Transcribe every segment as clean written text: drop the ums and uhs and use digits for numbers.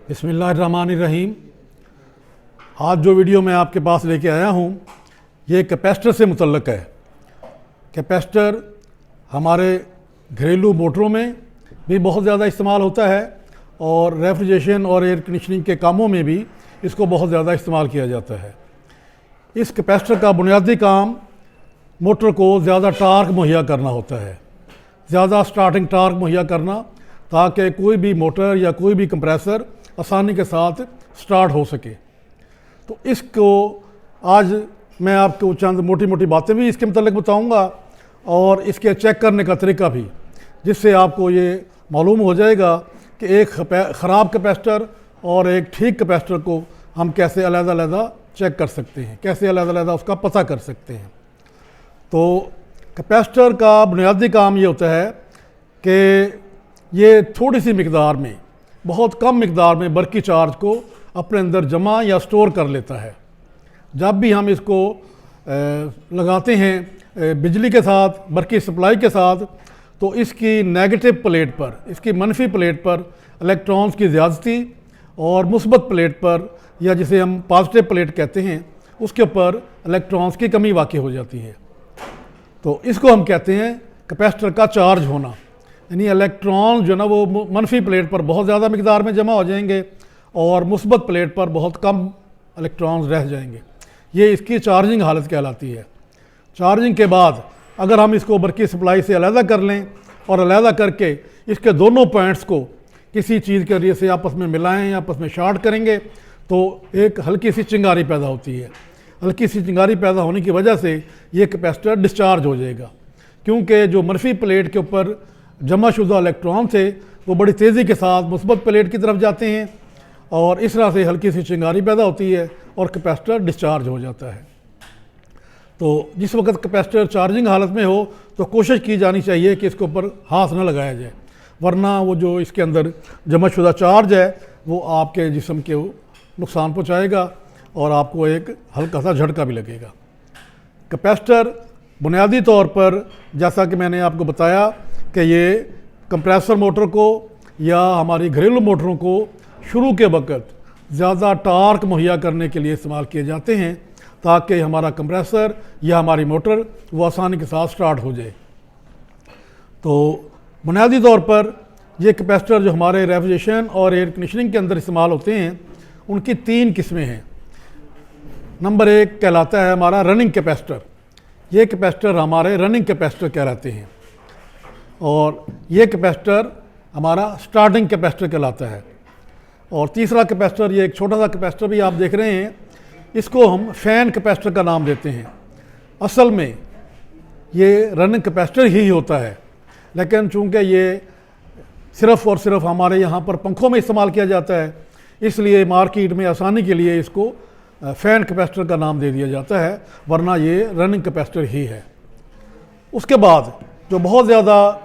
बिस्मिल्लाहिर्रहमानिर्रहीम। आज जो वीडियो मैं आपके पास लेके आया हूँ ये कैपेसिटर से मुतल्लक़ है। कैपेसिटर हमारे घरेलू मोटरों में भी बहुत ज़्यादा इस्तेमाल होता है और रेफ्रिजरेशन और एयर कंडीशनिंग के कामों में भी इसको बहुत ज़्यादा इस्तेमाल किया जाता है। इस कैपेसिटर का बुनियादी काम मोटर को ज़्यादा टार्क मुहैया करना होता है, ज़्यादा स्टार्टिंग टार्क मुहैया करना, ताकि कोई भी मोटर या कोई भी कंप्रेसर आसानी के साथ स्टार्ट हो सके। तो इसको आज मैं आपको चंद मोटी मोटी बातें भी इसके मतलब बताऊंगा और इसके चेक करने का तरीका भी, जिससे आपको ये मालूम हो जाएगा कि एक ख़राब कैपेसिटर और एक ठीक कैपेसिटर को हम कैसे अलग-अलग चेक कर सकते हैं, कैसे अलग-अलग उसका पता कर सकते हैं। तो कैपेसिटर का बुनियादी काम ये होता है कि ये थोड़ी सी मिकदार में, बहुत कम मिकदार में बरकी चार्ज को अपने अंदर जमा या स्टोर कर लेता है। जब भी हम इसको लगाते हैं बिजली के साथ, बरकी सप्लाई के साथ, तो इसकी नेगेटिव प्लेट पर, इसकी मनफी प्लेट पर इलेक्ट्रॉन्स की ज़्यादती और मुस्बत प्लेट पर, या जिसे हम पॉजिटिव प्लेट कहते हैं, उसके ऊपर इलेक्ट्रॉन्स की कमी वाक़ई हो जाती है। तो इसको हम कहते हैं कैपेसिटर का चार्ज होना, यानी इलेक्ट्रॉन जो ना वो मनफी प्लेट पर बहुत ज़्यादा मिकदार में जमा हो जाएंगे और मुस्बत प्लेट पर बहुत कम इलेक्ट्रॉन्स रह जाएंगे। ये इसकी चार्जिंग हालत कहलाती है। चार्जिंग के बाद अगर हम इसको बरकी सप्लाई से अलहदा कर लें और अलहदा करके इसके दोनों पॉइंट्स को किसी चीज़ के जरिए से आपस में मिलाएं या आपस में शॉर्ट करेंगे तो एक हल्की सी चिंगारी पैदा होती है। हल्की सी चिंगारी पैदा होने की वजह से ये कैपेसिटर डिस्चार्ज हो जाएगा, क्योंकि जो मनफी प्लेट के ऊपर जमा शुदा इलेक्ट्रॉन थे वो बड़ी तेज़ी के साथ मुस्बत प्लेट की तरफ जाते हैं और इस तरह से हल्की सी चिंगारी पैदा होती है और कैपेसिटर डिस्चार्ज हो जाता है। तो जिस वक्त कैपेसिटर चार्जिंग हालत में हो तो कोशिश की जानी चाहिए कि इसके ऊपर हाथ न लगाया जाए, वरना वो जो इसके अंदर जमा शुदा चार्ज है वो आपके जिस्म के नुकसान पहुँचाएगा और आपको एक हल्का सा झटका भी लगेगा। कैपेसिटर बुनियादी तौर पर, जैसा कि मैंने आपको बताया कि ये कंप्रेसर मोटर को या हमारी घरेलू मोटरों को शुरू के वक्त ज़्यादा टार्क मुहैया करने के लिए इस्तेमाल किए जाते हैं, ताकि हमारा कंप्रेसर या हमारी मोटर वो आसानी के साथ स्टार्ट हो जाए। तो बुनियादी तौर पर ये कैपेसिटर जो हमारे रेफ्रिजरेशन और एयर कंडीशनिंग के अंदर इस्तेमाल होते हैं उनकी 3 किस्में हैं। नंबर 1 कहलाता है हमारा रनिंग कैपेसिटर। ये कैपेसिटर हमारे रनिंग कैपेसिटर कहलाते हैं और ये कैपेसिटर हमारा स्टार्टिंग कैपेसिटर कहलाता है। और तीसरा कैपेसिटर, ये एक छोटा सा कैपेसिटर भी आप देख रहे हैं, इसको हम फैन कैपेसिटर का नाम देते हैं। असल में ये रनिंग कैपेसिटर ही होता है, लेकिन चूंकि ये सिर्फ़ और सिर्फ हमारे यहाँ पर पंखों में इस्तेमाल किया जाता है, इसलिए मार्केट में आसानी के लिए इसको फ़ैन कैपेसिटर का नाम दे दिया जाता है, वरना ये रनिंग कैपेसिटर ही है। उसके बाद जो बहुत ज़्यादा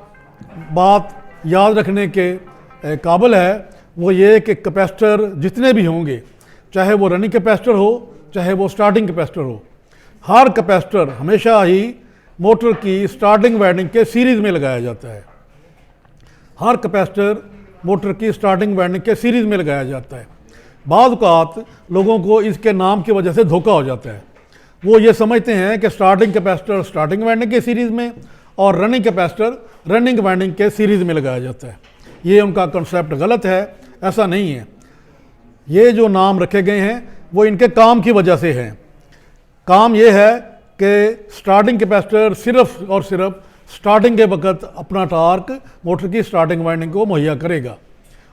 बात याद रखने के काबिल है वो ये कि कैपेसिटर जितने भी होंगे, चाहे वो रनिंग कैपेसिटर हो चाहे वो स्टार्टिंग कैपेसिटर हो, हर कैपेसिटर हमेशा ही मोटर की स्टार्टिंग वाइंडिंग के सीरीज़ में लगाया जाता है। हर कैपेसिटर मोटर की स्टार्टिंग वाइंडिंग के सीरीज़ में लगाया जाता है। बाद औक़ात लोगों को इसके नाम की वजह से धोखा हो जाता है। वो ये समझते हैं कि स्टार्टिंग कैपेसिटर स्टार्टिंग वाइंडिंग के सीरीज़ में और रनिंग कैपेसिटर रनिंग वाइंडिंग के सीरीज़ में लगाया जाता है। ये उनका कॉन्सेप्ट गलत है, ऐसा नहीं है। ये जो नाम रखे गए हैं वो इनके काम की वजह से हैं। काम ये है कि स्टार्टिंग कैपेसिटर सिर्फ़ और सिर्फ स्टार्टिंग के वक्त अपना टार्क मोटर की स्टार्टिंग वाइंडिंग को मुहैया करेगा,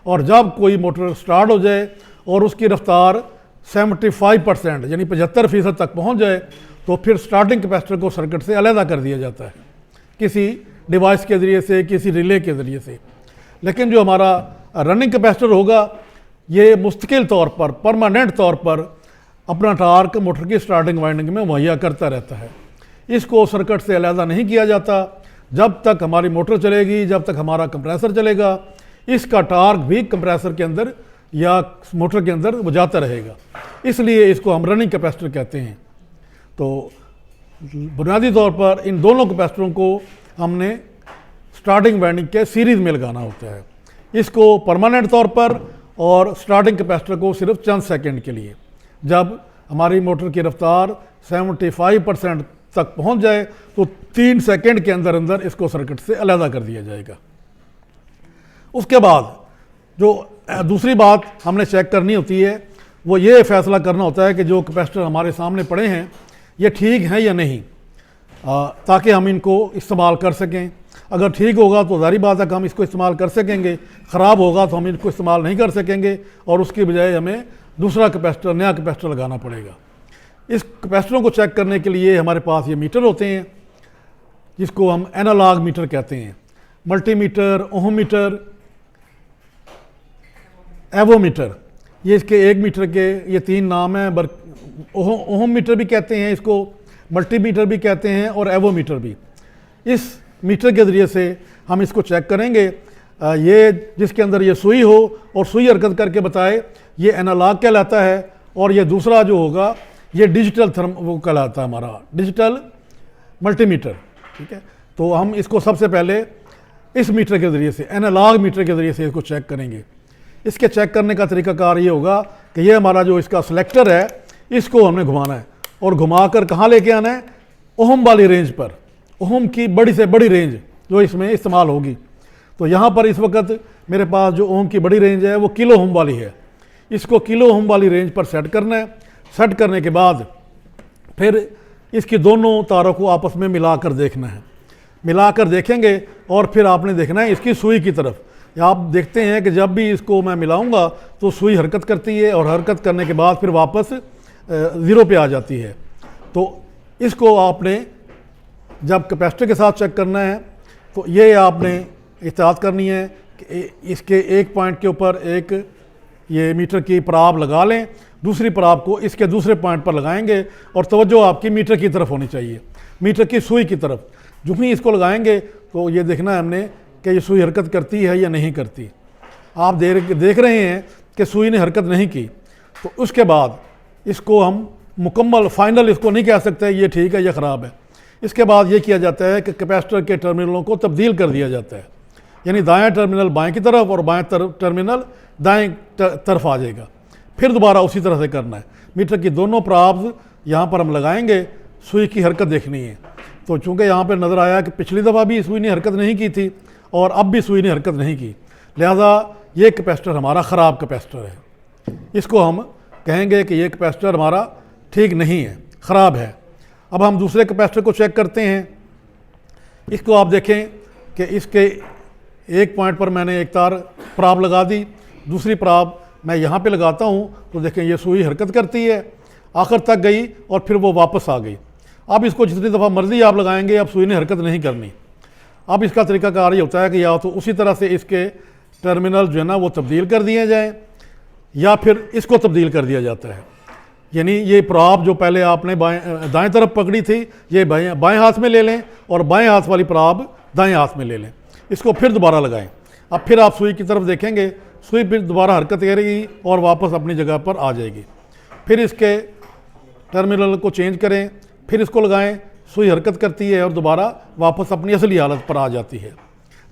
और जब कोई मोटर स्टार्ट हो जाए और उसकी रफ्तार 75% यानी 75% तक पहुंच जाए तो फिर स्टार्टिंग कैपेसिटर को सर्किट से अलहदा कर दिया जाता है, किसी डिवाइस के ज़रिए से, किसी रिले के ज़रिए से। लेकिन जो हमारा रनिंग कैपेसिटर होगा ये मुस्तकिल तौर पर, परमानेंट तौर पर अपना टार्क मोटर की स्टार्टिंग वाइंडिंग में मुहैया करता रहता है। इसको सर्किट से अलहदा नहीं किया जाता। जब तक हमारी मोटर चलेगी, जब तक हमारा कंप्रेसर चलेगा, इसका टार्क भी कंप्रेसर के अंदर या मोटर के अंदर वो जाता रहेगा। इसलिए इसको हम रनिंग कैपेसिटर कहते हैं। तो बुनियादी तौर पर इन दोनों कैपेसिटरों को हमने स्टार्टिंग वाइंडिंग के सीरीज़ में लगाना होता है। इसको परमानेंट तौर पर और स्टार्टिंग कैपेसिटर को सिर्फ चंद सेकंड के लिए। जब हमारी मोटर की रफ्तार 75% तक पहुंच जाए तो 3 सेकंड के अंदर अंदर इसको सर्किट से अलहदा कर दिया जाएगा। उसके बाद जो दूसरी बात हमने चेक करनी होती है वो ये फैसला करना होता है कि जो कैपेसिटर हमारे सामने पड़े हैं ये ठीक हैं या नहीं, ताकि हम इनको इस्तेमाल कर सकें। अगर ठीक होगा तो ज़ाहिर बात है कि हम इसको इस्तेमाल कर सकेंगे, ख़राब होगा तो हम इनको इस्तेमाल नहीं कर सकेंगे और उसकी बजाय हमें दूसरा कैपेसिटर, नया कैपेसिटर लगाना पड़ेगा। इस कैपेसिटरों को चेक करने के लिए हमारे पास ये मीटर होते हैं जिसको हम एनालॉग मीटर कहते हैं। मल्टीमीटर, ओहम मीटर, एवोमीटर, ये इसके एक मीटर के ये 3 नाम हैं। ओहम मीटर भी कहते हैं इसको, मल्टीमीटर भी कहते हैं और एवोमीटर भी। इस मीटर के ज़रिए से हम इसको चेक करेंगे। ये जिसके अंदर ये सुई हो और सुई हरकत करके बताए, ये एनालॉग कहलाता है। और ये दूसरा जो होगा ये डिजिटल वो कहलाता है, हमारा डिजिटल मल्टीमीटर। ठीक है, तो हम इसको सबसे पहले इस मीटर के ज़रिए से, एनालॉग मीटर के ज़रिए से इसको चेक करेंगे। इसके चेक करने का तरीकाकार ये होगा कि ये हमारा जो इसका सेलेक्टर है इसको हमने घुमाना है और घुमाकर कहाँ लेके आना है, ओहम वाली रेंज पर, ओहम की बड़ी से बड़ी रेंज जो इसमें इस्तेमाल होगी। तो यहाँ पर इस वक्त मेरे पास जो ओहम की बड़ी रेंज है वो किलो ओहम वाली है। इसको किलो ओहम वाली रेंज पर सेट करना है। सेट करने के बाद फिर इसकी दोनों तारों को आपस में मिलाकर देखना है। मिलाकर देखेंगे और फिर आपने देखना है इसकी सुई की तरफ। आप देखते हैं कि जब भी इसको मैं मिलाऊंगा तो सुई हरकत करती है और हरकत करने के बाद फिर वापस ज़ीरो पे आ जाती है। तो इसको आपने जब कैपेसिटर के साथ चेक करना है तो ये आपने एहतियात करनी है कि इसके एक पॉइंट के ऊपर एक ये मीटर की पराब लगा लें, दूसरी पराब को इसके दूसरे पॉइंट पर लगाएंगे और तवज्जो आपकी मीटर की तरफ होनी चाहिए, मीटर की सुई की तरफ। जो ही इसको लगाएंगे तो ये देखना है हमने कि ये सुई हरकत करती है या नहीं करती। आप देख रहे हैं कि सुई ने हरकत नहीं की, तो उसके बाद इसको हम मुकम्मल फाइनल इसको नहीं कह सकते ये ठीक है या ख़राब है। इसके बाद ये किया जाता है कि कैपेसिटर के टर्मिनलों को तब्दील कर दिया जाता है, यानी दाएं टर्मिनल बाएं की तरफ और बाएं टर्मिनल दाएं तरफ आ जाएगा। फिर दोबारा उसी तरह से करना है। मीटर की दोनों प्राब्स यहाँ पर हम लगाएंगे, सुई की हरकत देखनी है। तो चूँकि यहाँ पर नज़र आया कि पिछली दफ़ा भी सुई ने हरकत नहीं की थी और अब भी सुई ने हरकत नहीं की, लिहाजा ये कैपेसिटर हमारा ख़राब कैपेसिटर है। इसको हम कहेंगे कि ये कैपेसिटर हमारा ठीक नहीं है, ख़राब है। अब हम दूसरे कैपेसिटर को चेक करते हैं। इसको आप देखें कि इसके एक पॉइंट पर मैंने एक तार पराब लगा दी, दूसरी पराब मैं यहाँ पे लगाता हूँ तो देखें ये सुई हरकत करती है, आखिर तक गई और फिर वो वापस आ गई। अब इसको जितनी दफ़ा मर्ज़ी आप लगाएंगे अब सुई ने हरकत नहीं करनी। अब इसका तरीकाकार ये होता है कि या तो उसी तरह से इसके टर्मिनल जो है ना वो तब्दील कर दिए जाएँ या फिर इसको तब्दील कर दिया जाता है। यानी ये पराब जो पहले आपने दाएं तरफ पकड़ी थी ये बाएं हाथ में ले लें और बाएं हाथ वाली पराब दाएं हाथ में ले लें, इसको फिर दोबारा लगाएं। अब फिर आप सुई की तरफ देखेंगे, सुई फिर दोबारा हरकत करेगी और वापस अपनी जगह पर आ जाएगी। फिर इसके टर्मिनल को चेंज करें, फिर इसको लगाएं, सुई हरकत करती है और दोबारा वापस अपनी असली हालत पर आ जाती है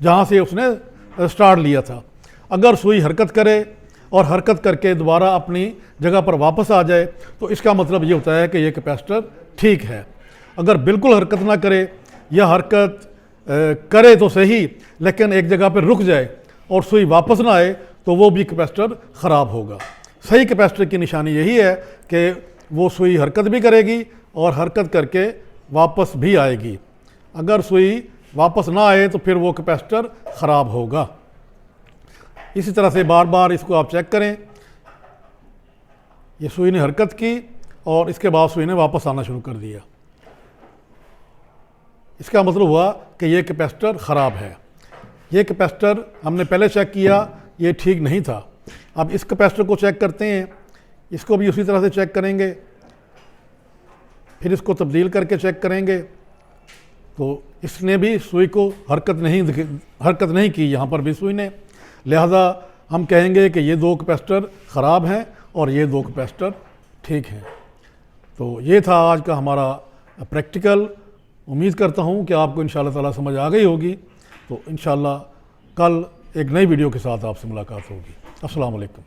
जहाँ से उसने स्टार्ट लिया था। अगर सुई हरकत करे और हरकत करके दोबारा अपनी जगह पर वापस आ जाए तो इसका मतलब ये होता है कि ये कैपेसिटर ठीक है। अगर बिल्कुल हरकत ना करे या हरकत करे तो सही लेकिन एक जगह पर रुक जाए और सुई वापस ना आए तो वो भी कैपेसिटर ख़राब होगा। सही कैपेसिटर की निशानी यही है कि वो सुई हरकत भी करेगी और हरकत करके वापस भी आएगी। अगर सुई वापस ना आए तो फिर वो कैपेसिटर ख़राब होगा। इसी तरह से बार बार इसको आप चेक करें। ये सुई ने हरकत की और इसके बाद सुई ने वापस आना शुरू कर दिया, इसका मतलब हुआ कि ये कैपेसिटर ख़राब है। ये कैपेसिटर हमने पहले चेक किया, ये ठीक नहीं था। अब इस कैपेसिटर को चेक करते हैं, इसको भी उसी तरह से चेक करेंगे, फिर इसको तब्दील करके चेक करेंगे तो इसने भी सुई को हरकत नहीं की, यहाँ पर भी सुई ने। लिहाजा हम कहेंगे कि ये दो कैपेसिटर ख़राब हैं और ये दो कैपेसिटर ठीक हैं। तो ये था आज का हमारा प्रैक्टिकल। उम्मीद करता हूँ कि आपको इंशाअल्लाह ताला समझ आ गई होगी। तो इंशाअल्लाह कल एक नई वीडियो के साथ आपसे मुलाकात होगी। अस्सलाम वालेकुम।